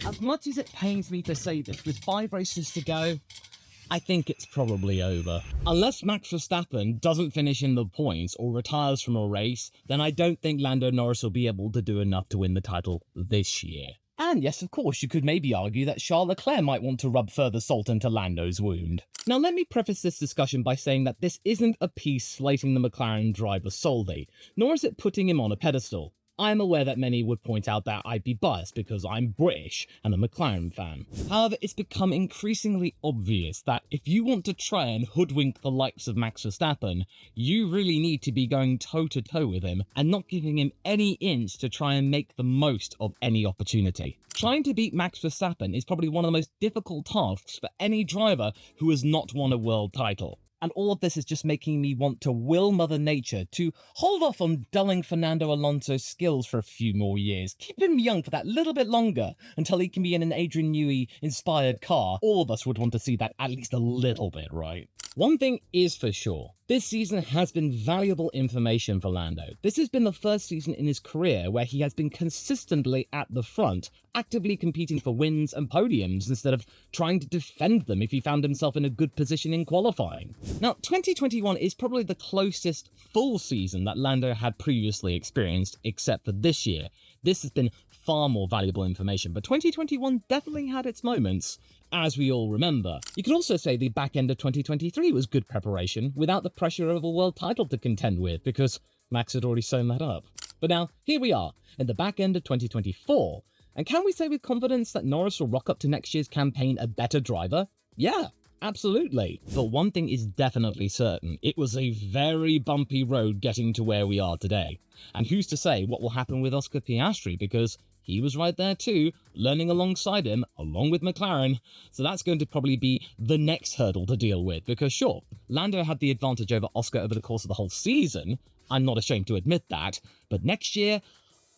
As much as it pains me to say this, with 5 races to go, I think it's probably over. Unless Max Verstappen doesn't finish in the points or retires from a race, then I don't think Lando Norris will be able to do enough to win the title this year. And yes, of course, you could maybe argue that Charles Leclerc might want to rub further salt into Lando's wound. Now, let me preface this discussion by saying that this isn't a piece slating the McLaren driver solely, nor is it putting him on a pedestal. I am aware that many would point out that I'd be biased because I'm British and a McLaren fan. However, it's become increasingly obvious that if you want to try and hoodwink the likes of Max Verstappen, you really need to be going toe-to-toe with him and not giving him any inch to try and make the most of any opportunity. Trying to beat Max Verstappen is probably one of the most difficult tasks for any driver who has not won a world title. And all of this is just making me want to will Mother Nature to hold off on dulling Fernando Alonso's skills for a few more years. Keep him young for that little bit longer until he can be in an Adrian Newey-inspired car. All of us would want to see that at least a little bit, right? One thing is for sure, this season has been valuable information for Lando. This has been the first season in his career where he has been consistently at the front, actively competing for wins and podiums instead of trying to defend them if he found himself in a good position in qualifying. Now, 2021 is probably the closest full season that Lando had previously experienced, except for this year. This has been far more valuable information, but 2021 definitely had its moments, as we all remember. You could also say the back end of 2023 was good preparation without the pressure of a world title to contend with, because Max had already sewn that up. But now, here we are, in the back end of 2024, and can we say with confidence that Norris will rock up to next year's campaign a better driver? Yeah, absolutely. But one thing is definitely certain, it was a very bumpy road getting to where we are today. And who's to say what will happen with Oscar Piastri, because he was right there too, learning alongside him, along with McLaren. So that's going to probably be the next hurdle to deal with, because sure, Lando had the advantage over Oscar over the course of the whole season. I'm not ashamed to admit that. But next year,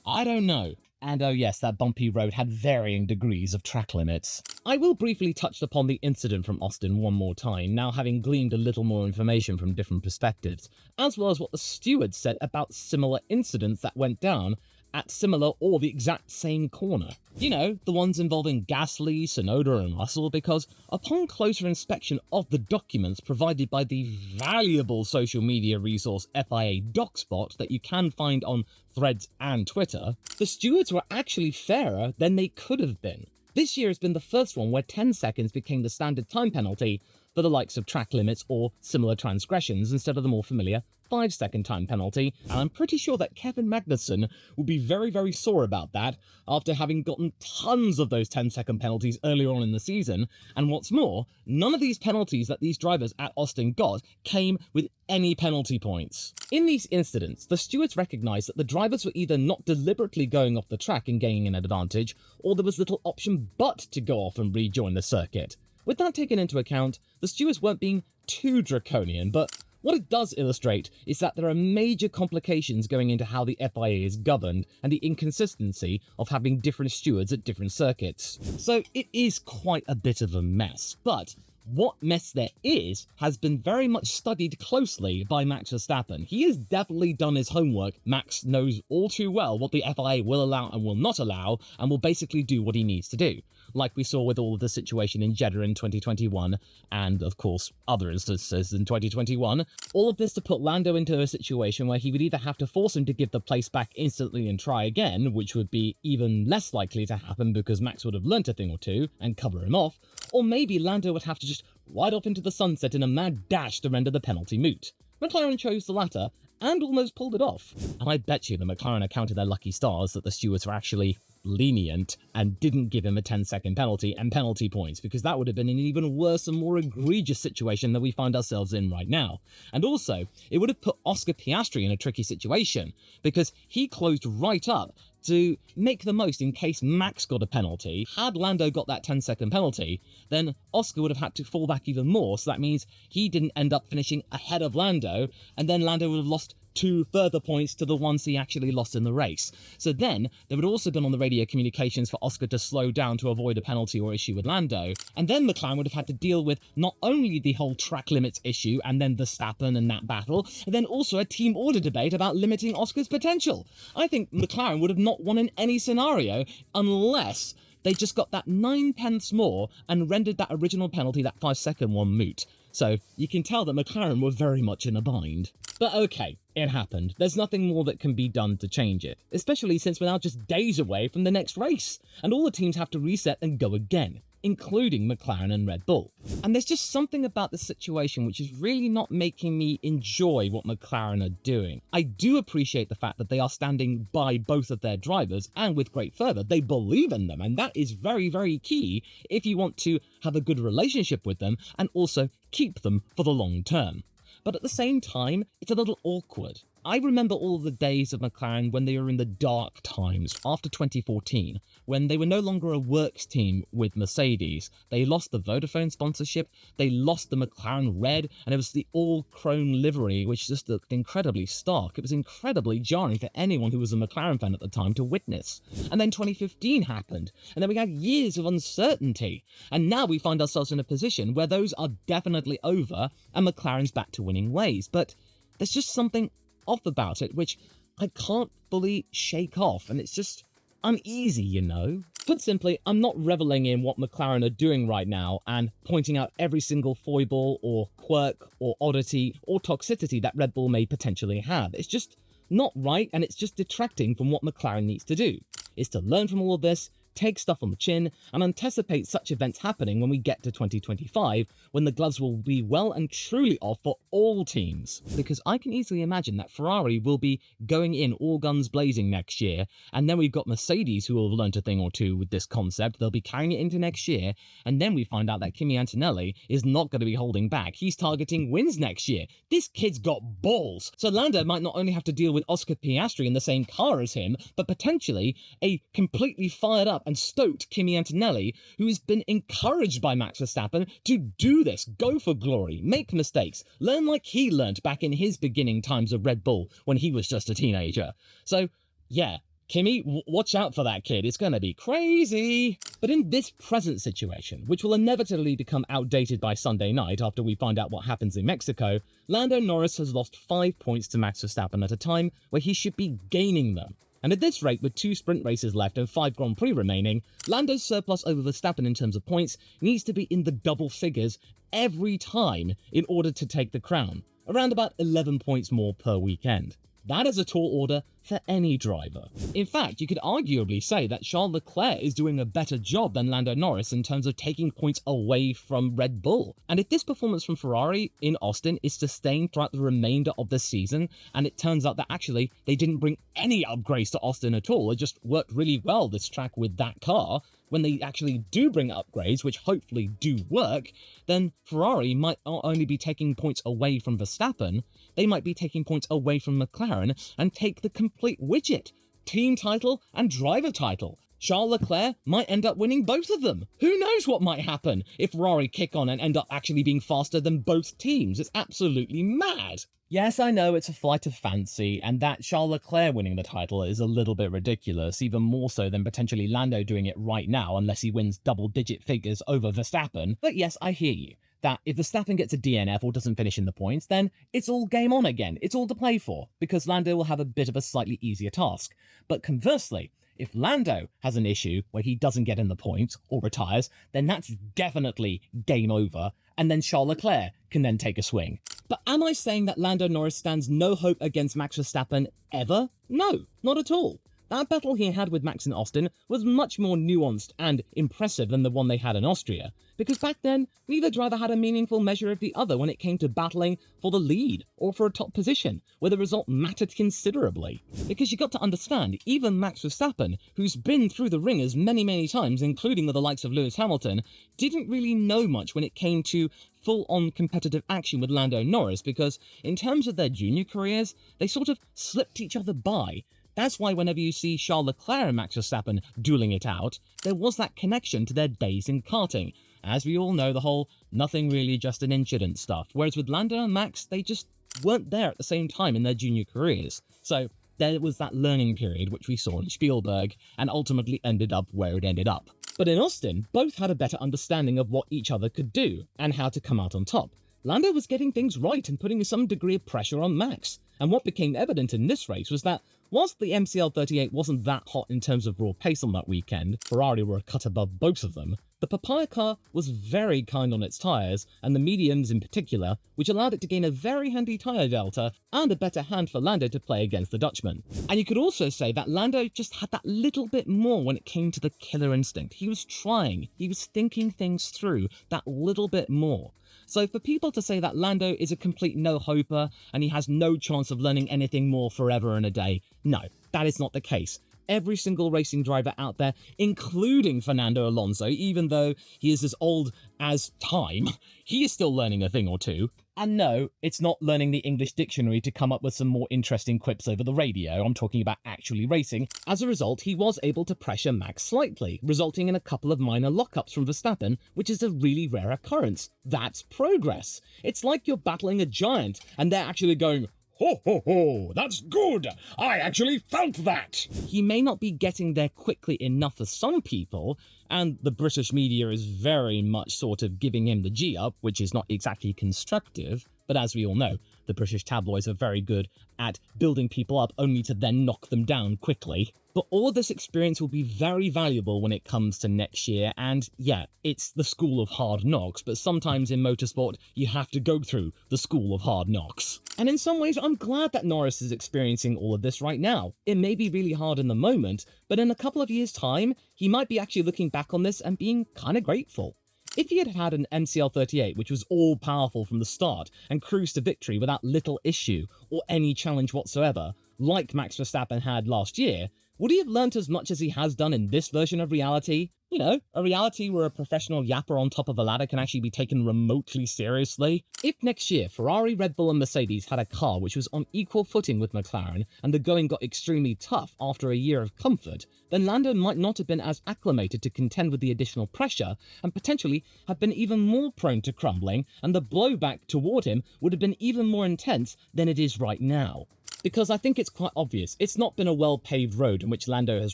I don't know. And oh yes, that bumpy road had varying degrees of track limits. I will briefly touch upon the incident from Austin one more time, now having gleaned a little more information from different perspectives, as well as what the stewards said about similar incidents that went down at similar or the exact same corner. You know, the ones involving Gasly, Tsunoda and Russell, because upon closer inspection of the documents provided by the valuable social media resource FIA DocSpot that you can find on Threads and Twitter, the stewards were actually fairer than they could have been. This year has been the first one where 10 seconds became the standard time penalty for the likes of track limits or similar transgressions instead of the more familiar 5-second time penalty, and I'm pretty sure that Kevin Magnussen will be very, very sore about that after having gotten tons of those 10-second penalties earlier on in the season, and what's more, none of these penalties that these drivers at Austin got came with any penalty points. In these incidents, the stewards recognised that the drivers were either not deliberately going off the track and gaining an advantage, or there was little option but to go off and rejoin the circuit. With that taken into account, the stewards weren't being too draconian, but what it does illustrate is that there are major complications going into how the FIA is governed and the inconsistency of having different stewards at different circuits. So it is quite a bit of a mess, but what mess there is has been very much studied closely by Max Verstappen. He has definitely done his homework. Max knows all too well what the FIA will allow and will not allow, and will basically do what he needs to do. Like we saw with all of the situation in Jeddah in 2021, and of course other instances in 2021. All of this to put Lando into a situation where he would either have to force him to give the place back instantly and try again, which would be even less likely to happen because Max would have learnt a thing or two and cover him off, or maybe Lando would have to just ride off into the sunset in a mad dash to render the penalty moot. McLaren chose the latter, and almost pulled it off. And I bet you the McLaren are counting their lucky stars that the stewards were actually lenient and didn't give him a 10-second penalty and penalty points, because that would have been an even worse and more egregious situation than we find ourselves in right now. And also, it would have put Oscar Piastri in a tricky situation, because he closed right up to make the most in case Max got a penalty. Had Lando got that 10-second penalty, then Oscar would have had to fall back even more, so that means he didn't end up finishing ahead of Lando, and then Lando would have lost 2 further points to the ones he actually lost in the race. So then, there would also been on the radio communications for Oscar to slow down to avoid a penalty or issue with Lando, and then McLaren would have had to deal with not only the whole track limits issue and then Verstappen and that battle, and then also a team order debate about limiting Oscar's potential. I think McLaren would have not won in any scenario unless They just got that 9 tenths more and rendered that original penalty, that 5-second one, moot. So you can tell that McLaren were very much in a bind. But okay, it happened. There's nothing more that can be done to change it, especially since we're now just days away from the next race, and all the teams have to reset and go again, including McLaren and Red Bull. And there's just something about the situation which is really not making me enjoy what McLaren are doing. I do appreciate the fact that they are standing by both of their drivers, and with great fervour, they believe in them, and that is very, very key if you want to have a good relationship with them and also keep them for the long term. But at the same time, it's a little awkward. I remember all the days of McLaren when they were in the dark times after 2014, when they were no longer a works team with Mercedes. They lost the Vodafone sponsorship, they lost the McLaren red, and it was the all-chrome livery, which just looked incredibly stark. It was incredibly jarring for anyone who was a McLaren fan at the time to witness. And then 2015 happened, and then we had years of uncertainty. And now we find ourselves in a position where those are definitely over, and McLaren's back to winning ways. But there's just something off about it which I can't fully shake off, and it's just uneasy, you know? Put simply, I'm not reveling in what McLaren are doing right now and pointing out every single foible or quirk or oddity or toxicity that Red Bull may potentially have. It's just not right, and it's just detracting from what McLaren needs to do. It's to learn from all of this, take stuff on the chin, and anticipate such events happening when we get to 2025, when the gloves will be well and truly off for all teams. Because I can easily imagine that Ferrari will be going in all guns blazing next year, and then we've got Mercedes who will have learnt a thing or two with this concept. They'll be carrying it into next year, and then we find out that Kimi Antonelli is not going to be holding back. He's targeting wins next year. This kid's got balls. So Lando might not only have to deal with Oscar Piastri in the same car as him, but potentially a completely fired up and stoked Kimi Antonelli, who has been encouraged by Max Verstappen to do this, go for glory, make mistakes, learn like he learned back in his beginning times of Red Bull when he was just a teenager. So, yeah, Kimi, watch out for that kid, it's gonna be crazy. But in this present situation, which will inevitably become outdated by Sunday night after we find out what happens in Mexico, Lando Norris has lost 5 points to Max Verstappen at a time where he should be gaining them. And at this rate, with 2 sprint races left and 5 Grand Prix remaining, Lando's surplus over Verstappen in terms of points needs to be in the double figures every time in order to take the crown, around about 11 points more per weekend. That is a tall order for any driver. In fact, you could arguably say that Charles Leclerc is doing a better job than Lando Norris in terms of taking points away from Red Bull. And if this performance from Ferrari in Austin is sustained throughout the remainder of the season, and it turns out that actually they didn't bring any upgrades to Austin at all, it just worked really well this track with that car, when they actually do bring upgrades, which hopefully do work, then Ferrari might not only be taking points away from Verstappen, they might be taking points away from McLaren and take the complete widget, team title and driver title. Charles Leclerc might end up winning both of them. Who knows what might happen if Ferrari kick on and end up actually being faster than both teams? It's absolutely mad. Yes, I know it's a flight of fancy, and that Charles Leclerc winning the title is a little bit ridiculous, even more so than potentially Lando doing it right now, unless he wins double-digit figures over Verstappen. But yes, I hear you, that if Verstappen gets a DNF or doesn't finish in the points, then it's all game on again. It's all to play for, because Lando will have a bit of a slightly easier task. But conversely, if Lando has an issue where he doesn't get in the points or retires, then that's definitely game over, and then Charles Leclerc can then take a swing. But am I saying that Lando Norris stands no hope against Max Verstappen ever? No, not at all. That battle he had with Max in Austin was much more nuanced and impressive than the one they had in Austria, because back then, neither driver had a meaningful measure of the other when it came to battling for the lead or for a top position, where the result mattered considerably. Because you got to understand, even Max Verstappen, who's been through the ringers many times, including with the likes of Lewis Hamilton, didn't really know much when it came to full-on competitive action with Lando Norris, because in terms of their junior careers, they sort of slipped each other by. That's why whenever you see Charles Leclerc and Max Verstappen dueling it out, there was that connection to their days in karting. As we all know, the whole nothing really, just an incident stuff. Whereas with Lando and Max, they just weren't there at the same time in their junior careers. So there was that learning period which we saw in Spielberg and ultimately ended up where it ended up. But in Austin, both had a better understanding of what each other could do and how to come out on top. Lando was getting things right and putting some degree of pressure on Max. And what became evident in this race was that Whilst the MCL38 wasn't that hot in terms of raw pace on that weekend, Ferrari were a cut above both of them, the papaya car was very kind on its tyres, and the mediums in particular, which allowed it to gain a very handy tyre delta and a better hand for Lando to play against the Dutchman. And you could also say that Lando just had that little bit more when it came to the killer instinct. He was trying, he was thinking things through that little bit more. So for people to say that Lando is a complete no-hoper and he has no chance of learning anything more forever and a day, no, that is not the case. Every single racing driver out there, including Fernando Alonso, even though he is as old as time, he is still learning a thing or two. And no, it's not learning the English dictionary to come up with some more interesting quips over the radio. I'm talking about actually racing. As a result, he was able to pressure Max slightly, resulting in a couple of minor lockups from Verstappen, which is a really rare occurrence. That's progress. It's like you're battling a giant, and they're actually going, "Ho ho ho, that's good! I actually felt that!" He may not be getting there quickly enough for some people, and the British media is very much sort of giving him the G up, which is not exactly constructive, but as we all know, the British tabloids are very good at building people up only to then knock them down quickly. But all of this experience will be very valuable when it comes to next year, and yeah, it's the school of hard knocks, but sometimes in motorsport, you have to go through the school of hard knocks. And in some ways, I'm glad that Norris is experiencing all of this right now. It may be really hard in the moment, but in a couple of years' time, he might be actually looking back on this and being kind of grateful. If he had had an MCL38 which was all-powerful from the start and cruised to victory without little issue or any challenge whatsoever, like Max Verstappen had last year, would he have learnt as much as he has done in this version of reality? You know, a reality where a professional yapper on top of a ladder can actually be taken remotely seriously? If next year Ferrari, Red Bull and Mercedes had a car which was on equal footing with McLaren and the going got extremely tough after a year of comfort, then Lando might not have been as acclimated to contend with the additional pressure and potentially have been even more prone to crumbling, and the blowback toward him would have been even more intense than it is right now. Because I think it's quite obvious, it's not been a well-paved road in which Lando has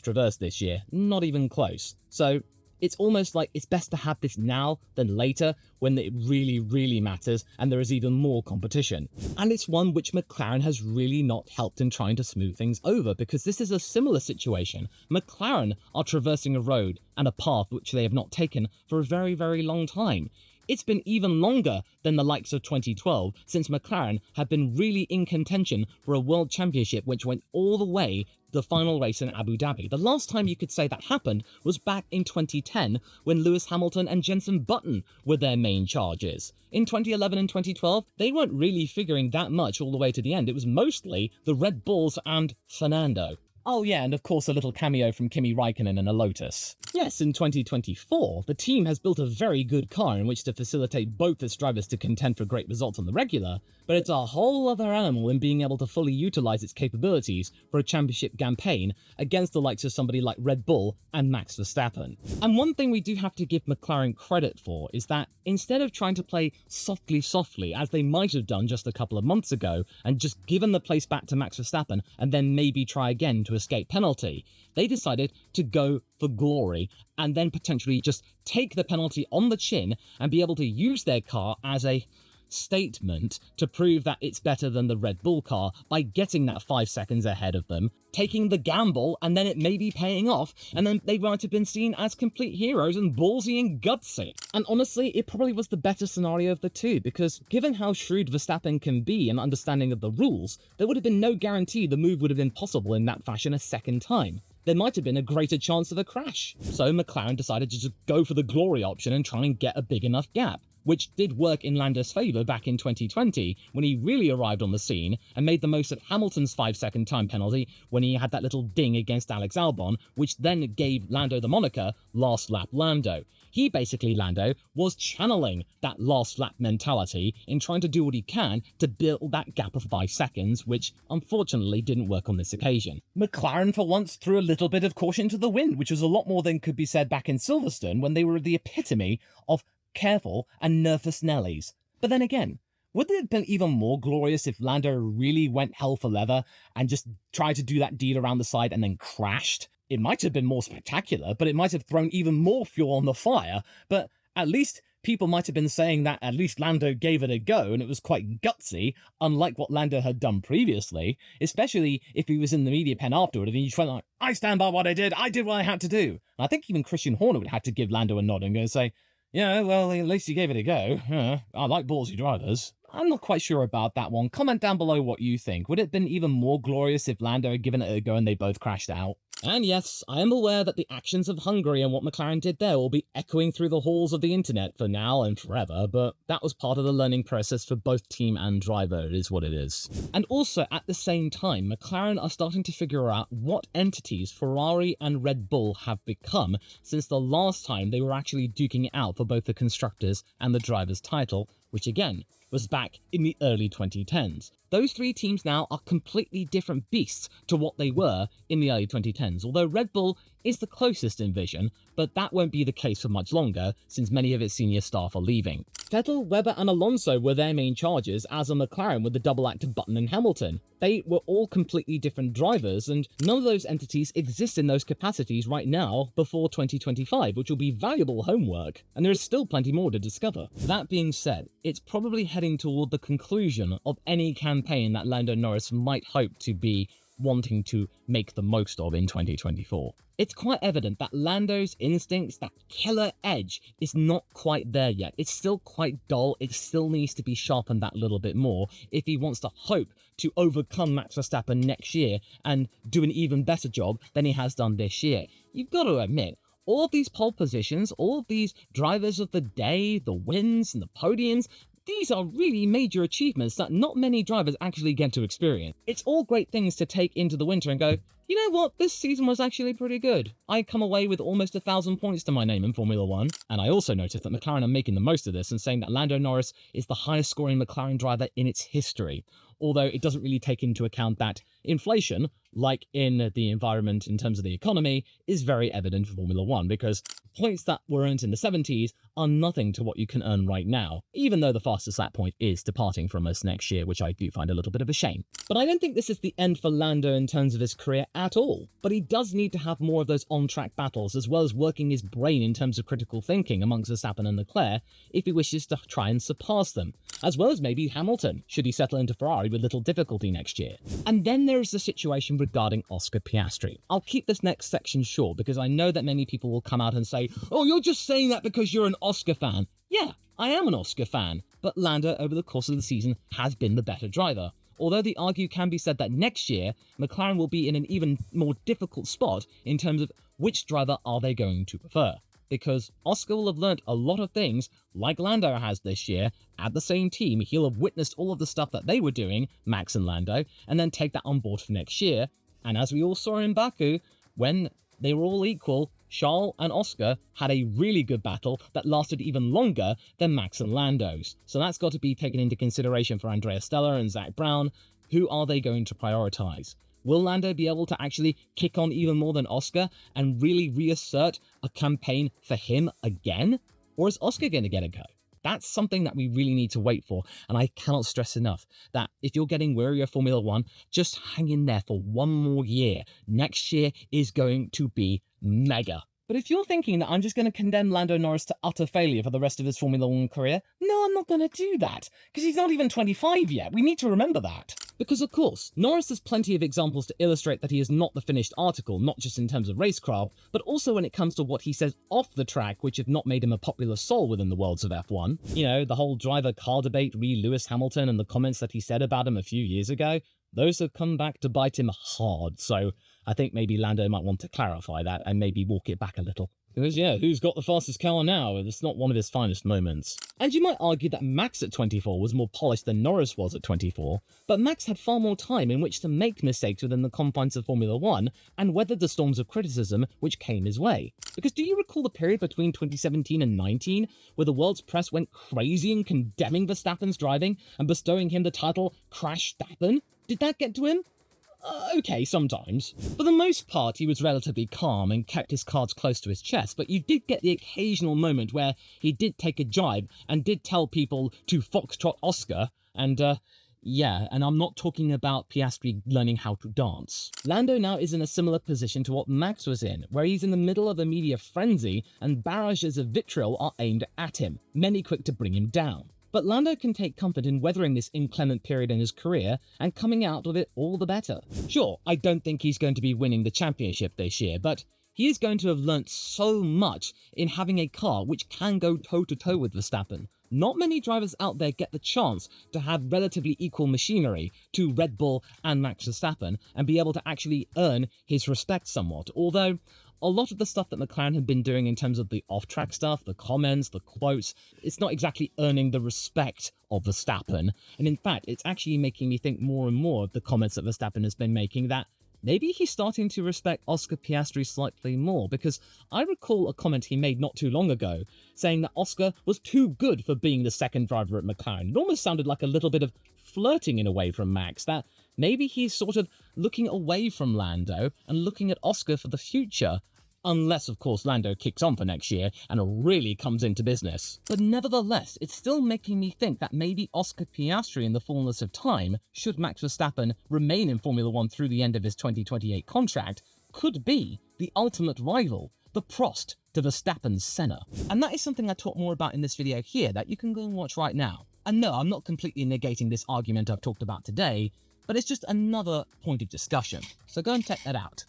traversed this year, not even close. So it's almost like it's best to have this now than later when it really, really matters and there is even more competition. And it's one which McLaren has really not helped in trying to smooth things over, because this is a similar situation. McLaren are traversing a road and a path which they have not taken for a very, very long time. It's been even longer than the likes of 2012 since McLaren have been really in contention for a world championship which went all the way to the final race in Abu Dhabi. The last time you could say that happened was back in 2010 when Lewis Hamilton and Jenson Button were their main charges. In 2011 and 2012, they weren't really figuring that much all the way to the end. It was mostly the Red Bulls and Fernando. Oh yeah, and of course a little cameo from Kimi Räikkönen in a Lotus. Yes, in 2024, the team has built a very good car in which to facilitate both its drivers to contend for great results on the regular, but it's a whole other animal in being able to fully utilise its capabilities for a championship campaign against the likes of somebody like Red Bull and Max Verstappen. And one thing we do have to give McLaren credit for is that instead of trying to play softly, as they might have done just a couple of months ago, and just given the place back to Max Verstappen and then maybe try again to escape penalty, they decided to go for glory and then potentially just take the penalty on the chin and be able to use their car as a statement to prove that it's better than the Red Bull car by getting that 5 seconds ahead of them, taking the gamble, and then it may be paying off, and then they might have been seen as complete heroes and ballsy and gutsy. And honestly, it probably was the better scenario of the two, because given how shrewd Verstappen can be in understanding of the rules, there would have been no guarantee the move would have been possible in that fashion a second time. There might have been a greater chance of a crash. So McLaren decided to just go for the glory option and try and get a big enough gap, which did work in Lando's favour back in 2020 when he really arrived on the scene and made the most of Hamilton's 5-second time penalty when he had that little ding against Alex Albon, which then gave Lando the moniker Last Lap Lando. He basically, Lando, was channeling that last lap mentality in trying to do what he can to build that gap of 5 seconds, which unfortunately didn't work on this occasion. McLaren for once threw a little bit of caution to the wind, which was a lot more than could be said back in Silverstone when they were the epitome of careful and nervous Nellies. But then again, wouldn't it have been even more glorious if Lando really went hell for leather and just tried to do that deed around the side and then crashed? It might have been more spectacular, but it might have thrown even more fuel on the fire, but at least people might have been saying that at least Lando gave it a go and it was quite gutsy, unlike what Lando had done previously, especially if he was in the media pen afterward and he just went like, I stand by what I did what I had to do. And I think even Christian Horner would have to give Lando a nod and go say, yeah, well, at least he gave it a go. I like ballsy drivers. I'm not quite sure about that one. Comment down below what you think. Would it have been even more glorious if Lando had given it a go and they both crashed out? And yes, I am aware that the actions of Hungary and what McLaren did there will be echoing through the halls of the internet for now and forever, but that was part of the learning process for both team and driver, it is what it is. And also, at the same time, McLaren are starting to figure out what entities Ferrari and Red Bull have become since the last time they were actually duking it out for both the constructors and the drivers' title, which again, was back in the early 2010s. Those three teams now are completely different beasts to what they were in the early 2010s, although Red Bull is the closest in vision, but that won't be the case for much longer, since many of its senior staff are leaving. Vettel, Webber and Alonso were their main charges, as are McLaren with the double act of Button and Hamilton. They were all completely different drivers, and none of those entities exist in those capacities right now before 2025, which will be valuable homework, and there is still plenty more to discover. That being said, it's probably heading toward the conclusion of any campaign that Lando Norris might hope to be wanting to make the most of in 2024. It's quite evident that Lando's instincts, that killer edge, is not quite there yet. It's still quite dull, it still needs to be sharpened that little bit more if he wants to hope to overcome Max Verstappen next year and do an even better job than he has done this year. You've got to admit, all of these pole positions, all of these drivers of the day, the wins and the podiums, these are really major achievements that not many drivers actually get to experience. It's all great things to take into the winter and go, you know what, this season was actually pretty good. I come away with almost 1,000 points to my name in Formula 1. And I also noticed that McLaren are making the most of this and saying that Lando Norris is the highest scoring McLaren driver in its history. Although it doesn't really take into account that inflation, like in the environment in terms of the economy, is very evident for Formula 1 because points that were earned in the 70s are nothing to what you can earn right now, even though the fastest lap point is departing from us next year, which I do find a little bit of a shame. But I don't think this is the end for Lando in terms of his career at all. But he does need to have more of those on-track battles, as well as working his brain in terms of critical thinking amongst Verstappen and Leclerc, if he wishes to try and surpass them, as well as maybe Hamilton, should he settle into Ferrari with little difficulty next year. And then there is the situation regarding Oscar Piastri. I'll keep this next section short because I know that many people will come out and say, oh, you're just saying that because you're an Oscar fan. Yeah, I am an Oscar fan, but Lando over the course of the season has been the better driver. Although the argue can be said that next year, McLaren will be in an even more difficult spot in terms of which driver are they going to prefer. Because Oscar will have learnt a lot of things, like Lando has this year, at the same team. He'll have witnessed all of the stuff that they were doing, Max and Lando, and then take that on board for next year. And as we all saw in Baku, when they were all equal, Charles and Oscar had a really good battle that lasted even longer than Max and Lando's. So that's got to be taken into consideration for Andrea Stella and Zach Brown. Who are they going to prioritise? Will Lando be able to actually kick on even more than Oscar and really reassert a campaign for him again? Or is Oscar going to get a go? That's something that we really need to wait for, and I cannot stress enough that if you're getting weary of Formula 1, just hang in there for one more year. Next year is going to be mega. But if you're thinking that I'm just going to condemn Lando Norris to utter failure for the rest of his Formula 1 career, no, I'm not going to do that, because he's not even 25 yet. We need to remember that. Because of course, Norris has plenty of examples to illustrate that he is not the finished article, not just in terms of racecraft, but also when it comes to what he says off the track, which have not made him a popular soul within the worlds of F1. You know, the whole driver-car debate re Lewis Hamilton and the comments that he said about him a few years ago, those have come back to bite him hard, so I think maybe Lando might want to clarify that and maybe walk it back a little. Because yeah, who's got the fastest car now? It's not one of his finest moments. And you might argue that Max at 24 was more polished than Norris was at 24, but Max had far more time in which to make mistakes within the confines of Formula 1 and weathered the storms of criticism which came his way. Because do you recall the period between 2017 and 19 where the world's press went crazy in condemning Verstappen's driving and bestowing him the title Crash Stappen? Did that get to him? Okay, sometimes. For the most part, he was relatively calm and kept his cards close to his chest, but you did get the occasional moment where he did take a jibe and did tell people to foxtrot Oscar, and Yeah, and I'm not talking about Piastri learning how to dance. Lando now is in a similar position to what Max was in, where he's in the middle of a media frenzy and barrages of vitriol are aimed at him, many quick to bring him down. But Lando can take comfort in weathering this inclement period in his career and coming out of it all the better. Sure, I don't think he's going to be winning the championship this year, but he is going to have learnt so much in having a car which can go toe-to-toe with Verstappen. Not many drivers out there get the chance to have relatively equal machinery to Red Bull and Max Verstappen and be able to actually earn his respect somewhat, although a lot of the stuff that McLaren have been doing in terms of the off-track stuff, the comments, the quotes, it's not exactly earning the respect of Verstappen, and in fact, it's actually making me think more and more of the comments that Verstappen has been making that maybe he's starting to respect Oscar Piastri slightly more, because I recall a comment he made not too long ago saying that Oscar was too good for being the second driver at McLaren. It almost sounded like a little bit of flirting in a way from Max, that maybe he's sort of looking away from Lando and looking at Oscar for the future. Unless, of course, Lando kicks on for next year and really comes into business. But nevertheless, it's still making me think that maybe Oscar Piastri in the fullness of time, should Max Verstappen remain in Formula 1 through the end of his 2028 contract, could be the ultimate rival, the Prost to Verstappen's Senna. And that is something I talk more about in this video here that you can go and watch right now. And no, I'm not completely negating this argument I've talked about today, but it's just another point of discussion. So go and check that out.